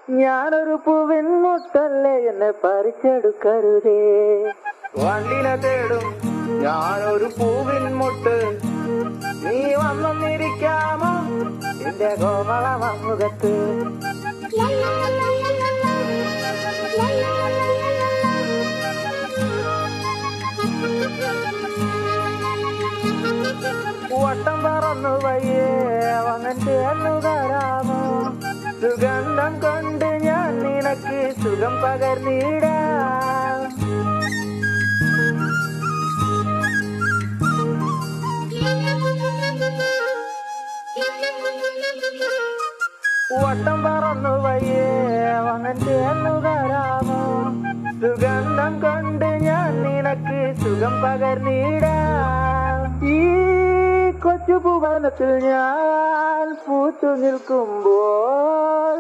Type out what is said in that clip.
ഞാനൊരു പൂവിൻ മുട്ടല്ലേ എന്നെ പറിച്ചെടുക്കരുതേ. വണ്ടിനെ തേടും ഞാനൊരു പൂവിൻ മുട്ട്, നീ വന്നിരിക്കാമോ എന്റെ കോമള മുഖത്ത്. വട്ടം പറന്നു വയ്യേ വന്നിട്ട് തരാമോ, സുഗന്ധം കൊണ്ട് ഞാൻ നിനക്ക് സുഖം പകർന്നിടാം. വട്ടം പറന്നു വയ്യേ വന്നിട്ട് തരാമോ, സുഗന്ധം കൊണ്ട് ഞാൻ നിനക്ക് സുഖം പകർന്നിടാം. ഈ കൊച്ചു ഭുവനത്തിൽ ഞാൻ പൂത്തു നിൽക്കുമ്പോൾ